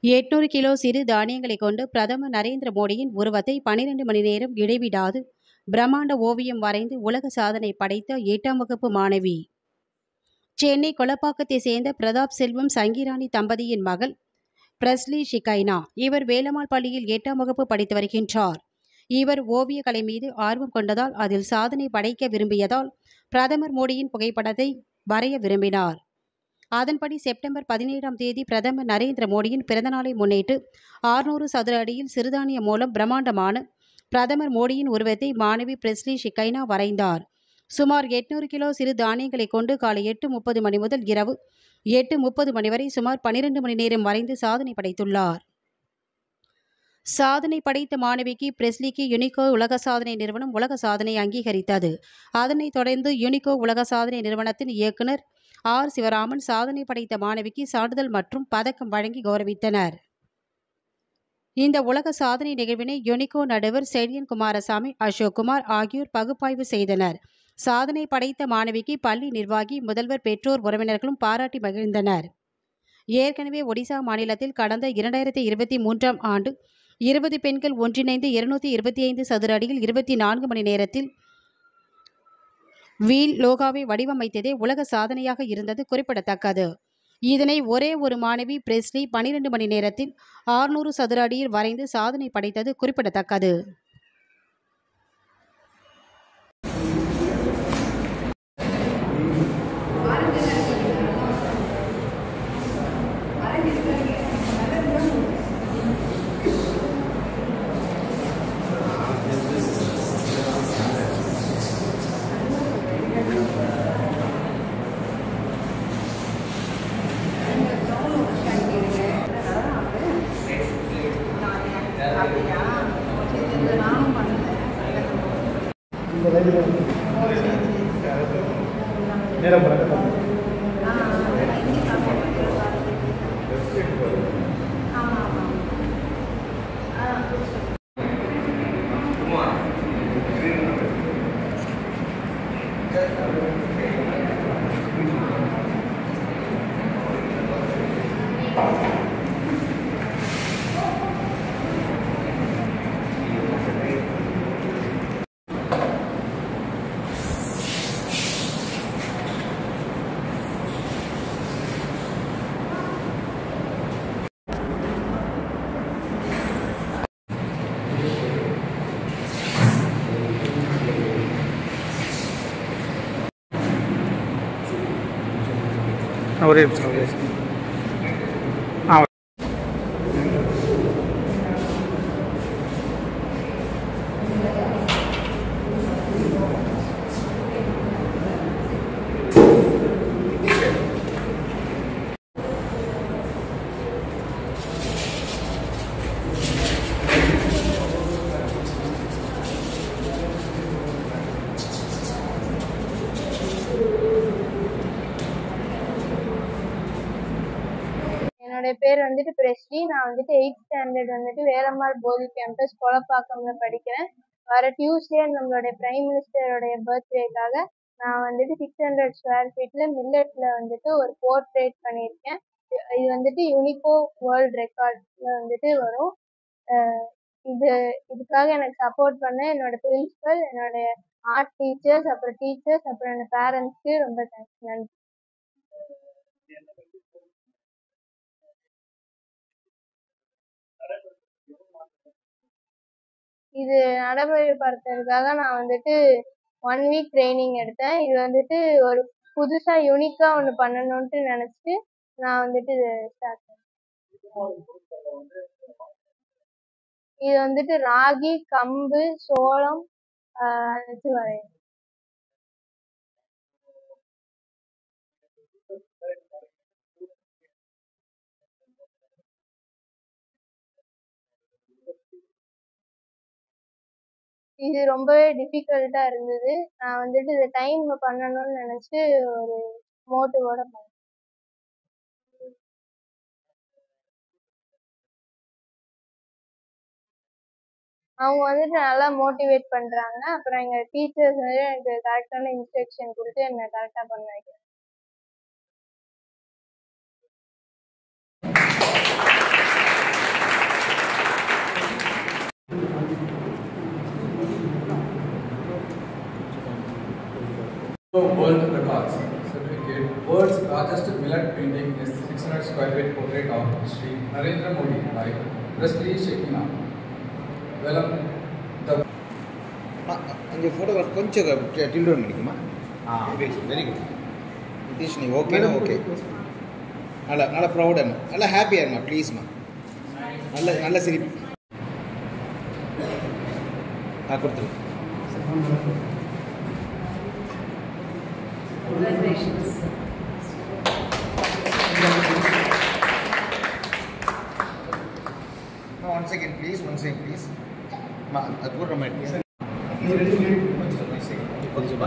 800 kilo சிறு தானியங்களை கொண்டு பிரதமர் நரேந்திர மோடியின் உருவத்தை 12 மணி நேரம் இடைவிடாது பிரம்மாண்ட ஓவியம் வரைந்து உலக சாதனை படைத்த 8ஆம் வகுப்பு மாணவி. சென்னை கொளப்பாக்கத்தை சேர்ந்த பிரதாப் செல்வம் சங்கீராணி தம்பதியின் மகள் பிரஸ்லி ஷிகைனா. இவர் வேலம்மாள் பள்ளியில் 8ஆம் வகுப்பு படித்து வருகின்றார். இவர் ஓவியக்கலை மீது ஆர்வம் கொண்டதால் அதில் சாதனை படைக்க விரும்பியதால் பிரதமர் மோடியின் புகைப்படத்தை வரைய விரும்பினார். அதன்படி செப்டம்பர் 17ஆம் தேதி பிரதமர் நரேந்திர மோடியின் பிறந்தநாளை முன்னிட்டு 600 சதுர அடியில் சிறுதானியம் மூலம் பிரம்மாண்டமான பிரதமர் மோடியின் உருவத்தை மாணவி பிரஸ்லி ஷிகைனா வரைந்தார். சுமார் 800 கிலோ சிறு தானியங்களை கொண்டு காலை 8:30 மணி முதல் இரவு 8:30 மணி வரை சுமார் 12 மணி நேரம் வரைந்து சாதனை படைத்துள்ளார். சாதனை படைத்த மாணவிக்கு பிரஸ்லிக்கு யுனிகோ உலக சாதனை நிறுவனம் உலக சாதனை அங்கீகரித்தது. அதனைத் தொடர்ந்து யுனிகோ உலக சாதனை நிறுவனத்தின் இயக்குனர் ஆர். சிவராமன் சாதனை படைத்த மாணவிக்கு சான்றிதழ் மற்றும் பதக்கம் வழங்கி கௌரவித்தனர். இந்த உலக சாதனை நிகழ்வினை யுனிகோ நடுவர் செழியன் குமாரசாமி, அசோக்குமார் ஆகியோர் பகுப்பாய்வு செய்தனர். சாதனை படைத்த மாணவிக்கு பள்ளி நிர்வாகி, முதல்வர், பெற்றோர், உறவினர்களும் பாராட்டி மகிழ்ந்தனர். ஏற்கனவே ஒடிசா மாநிலத்தில் கடந்த 2023ஆம் ஆண்டு 20 பெண்கள் ஒன்றிணைந்து 225 சதுர அடியில் 24 மணி நேரத்தில் வீல் லோகாவை வடிவமைத்ததே உலக சாதனையாக இருந்தது குறிப்பிடத்தக்கது. இதனை ஒரே ஒரு மாணவி பிரஸ்லி 12 மணி நேரத்தில் 600 சதுர அடியில் வரைந்து சாதனை படைத்தது குறிப்பிடத்தக்கது. ஒரே என்னோட பேர் வந்துட்டு பிரஸ்லி. நான் வந்துட்டு 8th ஸ்டாண்டர்ட் வந்துட்டு வேலம்மாள் போதி கேம்பஸ் கொளப்பாக்கம்ல படிக்கிறேன். வர டியூஸ்டே நம்மளுடைய பிரைம் மினிஸ்டருடைய பர்த்டேக்காக நான் வந்துட்டு 600 ஸ்கொயர் ஃபீட்ல மில்லட்ல வந்துட்டு ஒரு போர்ட்ரேட் பண்ணியிருக்கேன். இது வந்துட்டு யுனிகோ வேர்ல்ட் ரெக்கார்ட்ல வந்துட்டு வரும். இதுக்காக எனக்கு சப்போர்ட் பண்ண என்னோட பிரின்சிபல், என்னோட ஆர்ட் டீச்சர்ஸ், அப்புறம் என்னோட பேரண்ட்ஸ்க்கு ரொம்ப தேங்க்ஸ். நன்றி. இது நடைமுறைப்படுத்துறதுக்காக நான் வந்துட்டு 1 வீக் ட்ரைனிங் எடுத்தேன். இது வந்துட்டு ஒரு புதுசா யூனிக்கா ஒன்று பண்ணணும்ட்டு நினைச்சிட்டு நான் வந்துட்டு இதை ஸ்டார்ட் பண்ணேன். இது வந்துட்டு ராகி, கம்பு, சோளம் வச்சு வரையணும். இது ரொம்பவே டிஃபிகல்ட்டா இருந்தது. நான் வந்துட்டு இதை டைம்ல பண்ணணும்னு நினைச்சு ஒரு மோட்டிவோட பண்ணேன். அவங்க வந்துட்டு நல்லா மோட்டிவேட் பண்றாங்க. அப்புறம் எங்க டீச்சர்ஸ் வந்து எனக்கு கரெக்டான இன்ஸ்ட்ரக்ஷன் கொடுத்து என்னை கரெக்டா பண்ண வைக்கிறாங்க. World Records certificate, world's largest millet painting is 600 square feet portrait of Sri Narendra Modi by Rusli Shekina. Well, the அந்த ஃபோட்டோகிராஃப் கொஞ்சம் டில்டோன் நினைக்குமா வெரி குட் நிதிஷ் நீ ஓகேனா ஓகே நல்லா நல்லா ப்ரௌடாக நல்லா ஹாப்பியாக இருமா ப்ளீஸ்மா நல்ல நல்ல சிரிப்பு கொடுத்துரு ஒன் செகண்ட் ப்ளீஸ் அது கூட நம்ம நீ ரெண்டு கொஞ்சம் கொஞ்சம்